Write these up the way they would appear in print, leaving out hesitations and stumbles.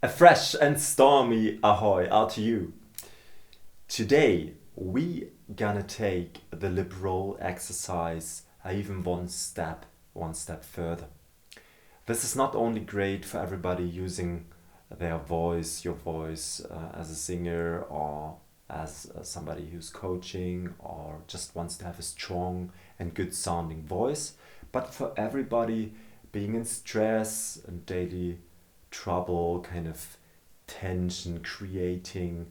A fresh and stormy ahoy out to you. Today we gonna take the lip roll exercise even one step further. This is not only great for everybody using their voice, your voice as a singer or as somebody who's coaching or just wants to have a strong and good sounding voice, but for everybody being in stress and daily trouble, kind of tension creating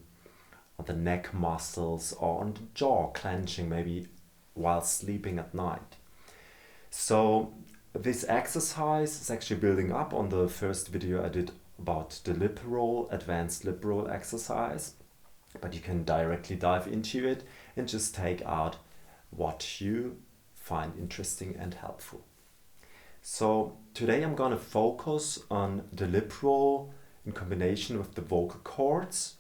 on the neck muscles or on the jaw clenching maybe while sleeping at night. So this exercise is actually building up on the first video I did about the lip roll, advanced lip roll exercise, but you can directly dive into it and just take out what you find interesting and helpful. So today I'm going to focus on the lip roll in combination with the vocal cords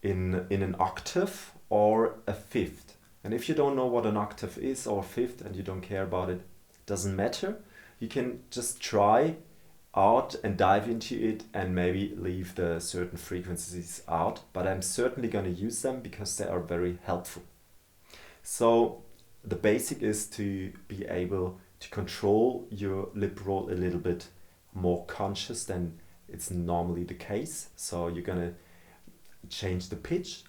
in an octave or a fifth. And if you don't know what an octave is or a fifth and you don't care about it, doesn't matter. You can just try out and dive into it and maybe leave the certain frequencies out, but I'm certainly going to use them because they are very helpful. So the basic is to be able to control your lip roll a little bit more conscious than it's normally the case. So you're gonna change the pitch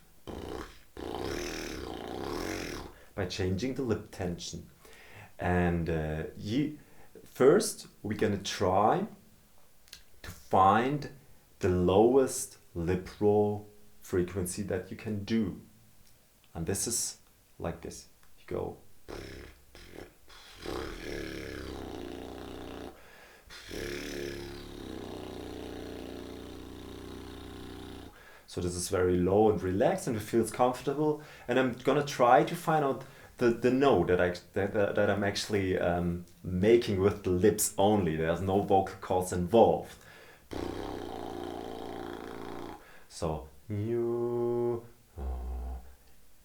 by changing the lip tension. And first we're gonna try to find the lowest lip roll frequency that you can do. And this is like this. You go. So this is very low and relaxed and it feels comfortable. And I'm gonna try to find out the note that I'm actually making with the lips only. There's no vocal cords involved. So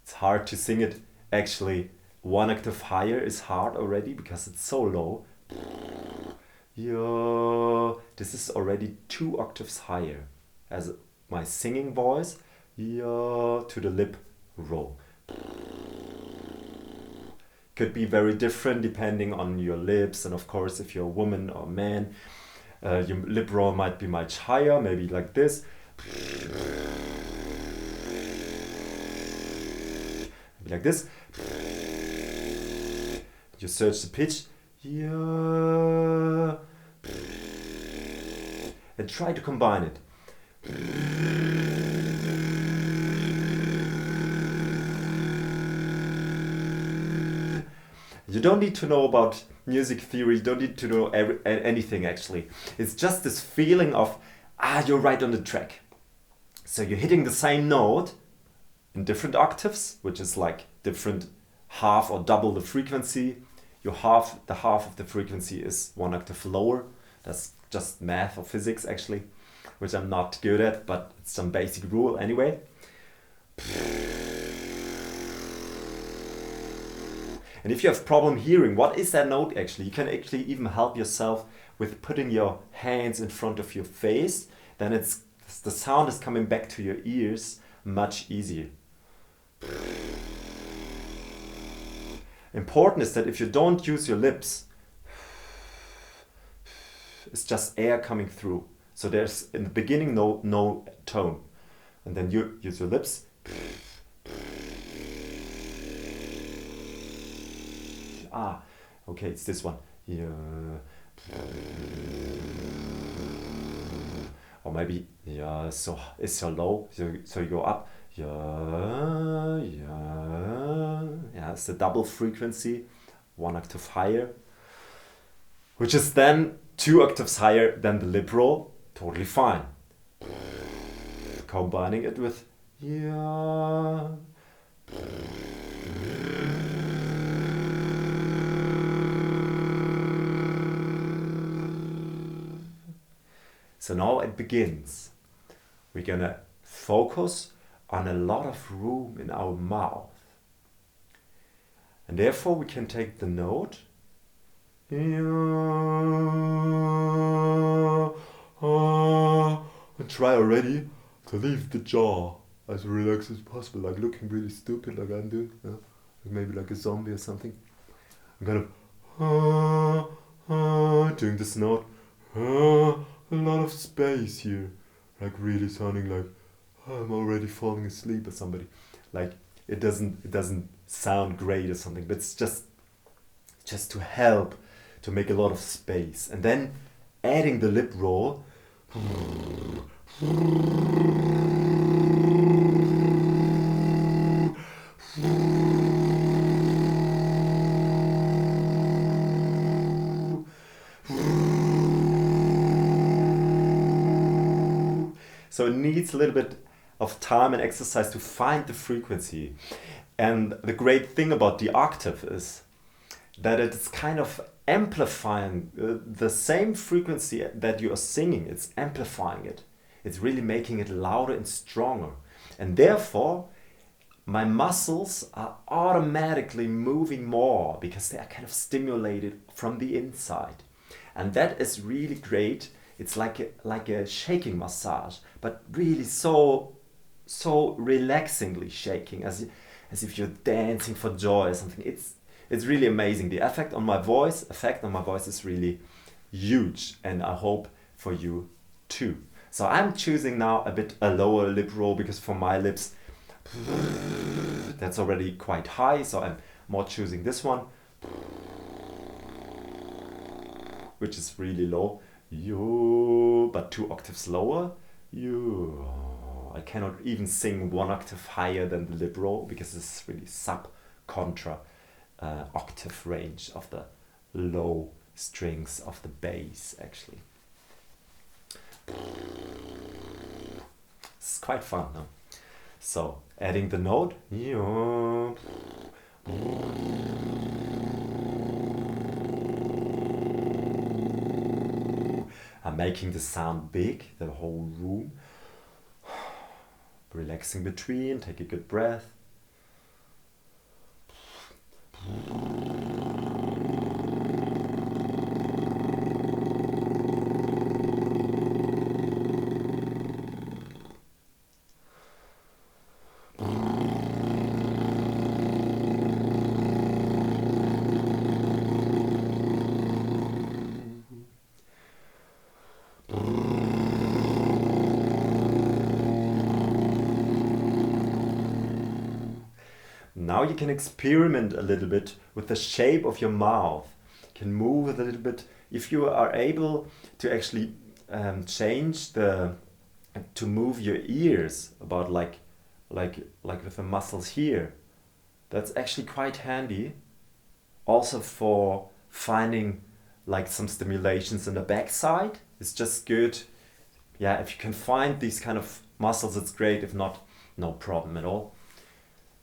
it's hard to sing it. Actually, one octave higher is hard already because it's so low. This is already 2 octaves higher as my singing voice to the lip roll. Could be very different depending on your lips, and of course if you're a woman or a man, your lip roll might be much higher, maybe like this. Maybe like this. You search the pitch. And try to combine it. You don't need to know about music theory, you don't need to know anything actually. It's just this feeling of, you're right on the track. So you're hitting the same note in different octaves, which is like different half or double the frequency. The half of the frequency is 1 octave lower. That's just math or physics actually, which I'm not good at, but it's some basic rule anyway. And if you have problem hearing, what is that note actually? You can actually even help yourself with putting your hands in front of your face. Then the sound is coming back to your ears much easier. Important is that if you don't use your lips, it's just air coming through. So there's in the beginning no tone, and then you use your lips. Okay, it's this one. Or maybe so it's so low, so you go up. It's the double frequency, 1 octave higher, which is then 2 octaves higher than the lip roll. Totally fine. Combining it with So now it begins. We're gonna focus on a lot of room in our mouth. And therefore we can take the note and try already to leave the jaw as relaxed as possible, like looking really stupid like I'm doing, you know? Maybe like a zombie or something. I'm kind of doing this note, a lot of space here, like really sounding like I'm already falling asleep or somebody. Like it doesn't sound great or something, but it's just to help to make a lot of space, and then adding the lip roll. So it needs a little bit of time and exercise to find the frequency. And the great thing about the octave is that it's kind of amplifying the same frequency that you are singing. It's amplifying it. It's really making it louder and stronger. And therefore, my muscles are automatically moving more because they are kind of stimulated from the inside. And that is really great. It's like a shaking massage, but really so relaxingly shaking, as if you're dancing for joy or something. It's really amazing. The effect on my voice is really huge, and I hope for you too. So I'm choosing now a lower lip roll, because for my lips that's already quite high, so I'm more choosing this one, which is really low, but 2 octaves lower. I cannot even sing 1 octave higher than the lip roll, because it's really sub-contra octave range of the low strings of the bass, actually. It's quite fun, no? So, adding the note. I'm making the sound big, the whole room. Relaxing between, take a good breath. Now you can experiment a little bit with the shape of your mouth. You can move it a little bit. If you are able to actually to move your ears about like with the muscles here, that's actually quite handy. Also for finding like some stimulations in the backside. It's just good. Yeah, if you can find these kind of muscles, it's great. If not, no problem at all.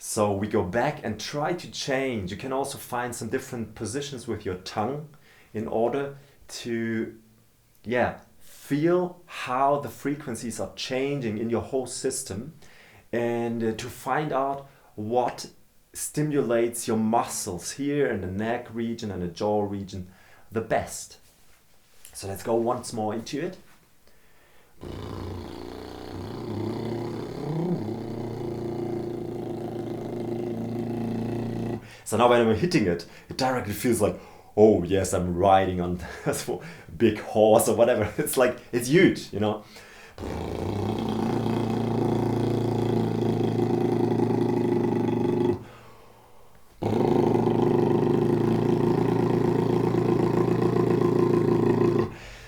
So we go back and try to change. You can also find some different positions with your tongue in order to, feel how the frequencies are changing in your whole system, and to find out what stimulates your muscles here in the neck region and the jaw region the best. So let's go once more into it. So now when I'm hitting it, it directly feels like, oh yes, I'm riding on a big horse or whatever. It's like, it's huge, you know.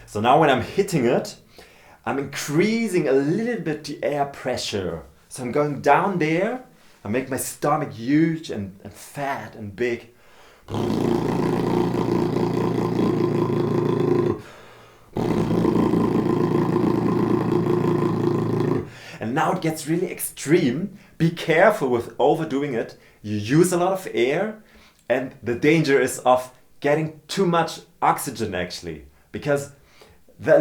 So now when I'm hitting it, I'm increasing a little bit the air pressure. So I'm going down there. I make my stomach huge and fat and big. And now it gets really extreme. Be careful with overdoing it. You use a lot of air, and the danger is of getting too much oxygen actually, because the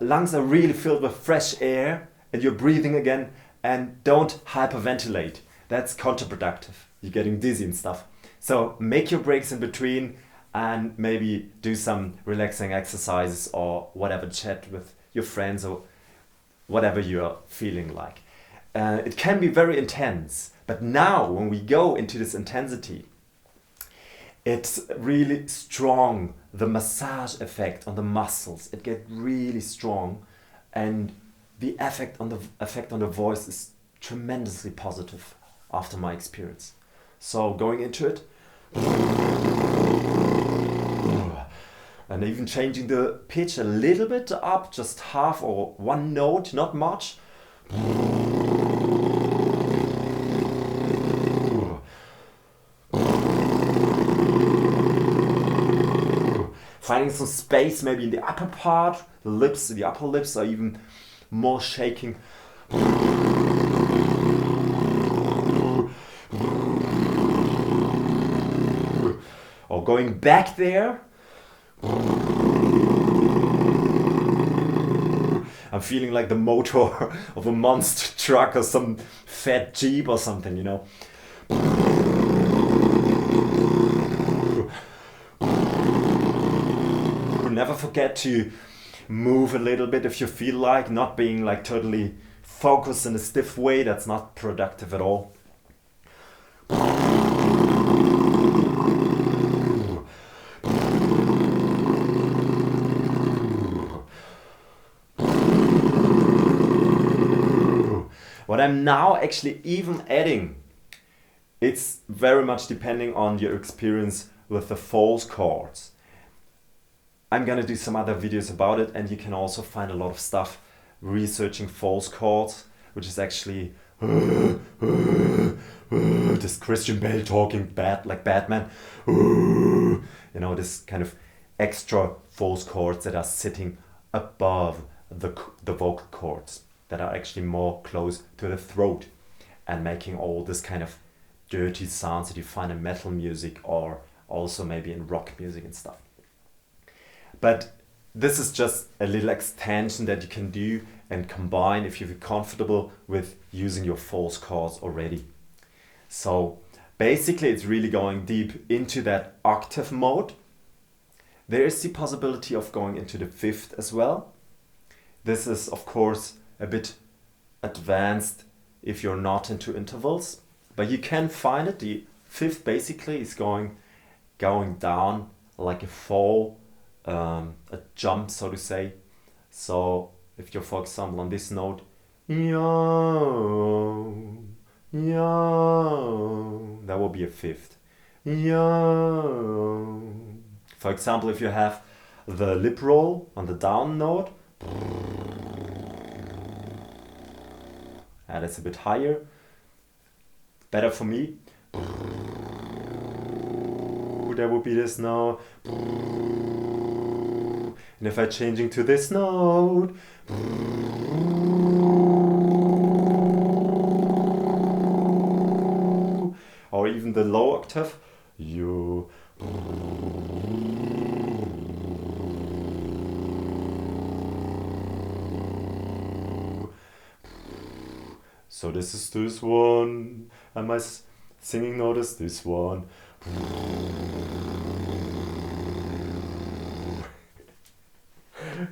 lungs are really filled with fresh air, and you're breathing again, and don't hyperventilate. That's counterproductive. You're getting dizzy and stuff. So make your breaks in between, and maybe do some relaxing exercises or whatever, chat with your friends or whatever you're feeling like. It can be very intense, but now when we go into this intensity, it's really strong. The massage effect on the muscles, it gets really strong, and the effect on the voice is tremendously positive after my experience. So going into it, and even changing the pitch a little bit up, just half or one note, not much. Finding some space maybe in the upper part, the upper lips are even more shaking. Or going back there. I'm feeling like the motor of a monster truck or some fat Jeep or something, you know. Never forget to move a little bit if you feel like, not being like totally focused in a stiff way. That's not productive at all. What I'm now actually even adding, it's very much depending on your experience with the false chords. I'm gonna do some other videos about it, and you can also find a lot of stuff researching false chords, which is actually this Christian Bale talking like Batman. You know, this kind of extra false chords that are sitting above the vocal cords, that are actually more close to the throat and making all this kind of dirty sounds that you find in metal music or also maybe in rock music and stuff. But this is just a little extension that you can do and combine if you feel comfortable with using your false chords already. So basically it's really going deep into that octave mode. There is the possibility of going into the fifth as well. This is of course a bit advanced if you're not into intervals, but you can find it. The fifth basically is going down like a fall, a jump, so to say. So if you're, for example, on this note, yo, yo, that will be a fifth. Yo. For example, if you have the lip roll on the down note, that's a bit higher, better for me. That would be this note. And if I'm changing to this note, or even the low octave, you. So this is this one, and my singing note is this one.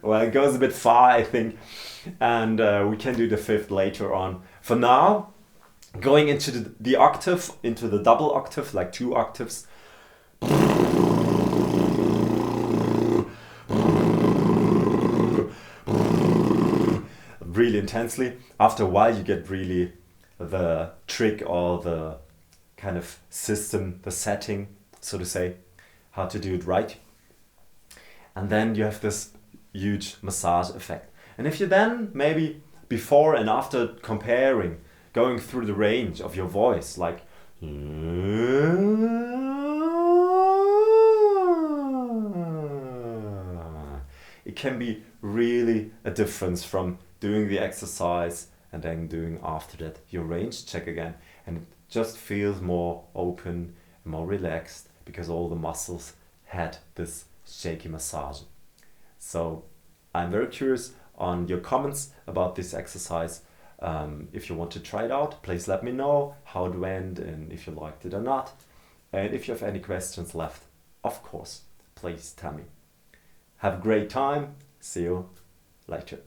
Well, it goes a bit far, I think, and we can do the fifth later on. For now, going into the octave, into the double octave, like 2 octaves. Really intensely. After a while you get really the trick or the kind of system, the setting, so to say, how to do it right. And then you have this huge massage effect. And if you then maybe before and after comparing, going through the range of your voice, like it can be really a difference from doing the exercise and then doing after that your range check again, and it just feels more open, more relaxed, because all the muscles had this shaky massage. So I'm very curious on your comments about this exercise. If you want to try it out, please let me know how it went and if you liked it or not. And if you have any questions left, of course, please tell me. Have a great time. See you later.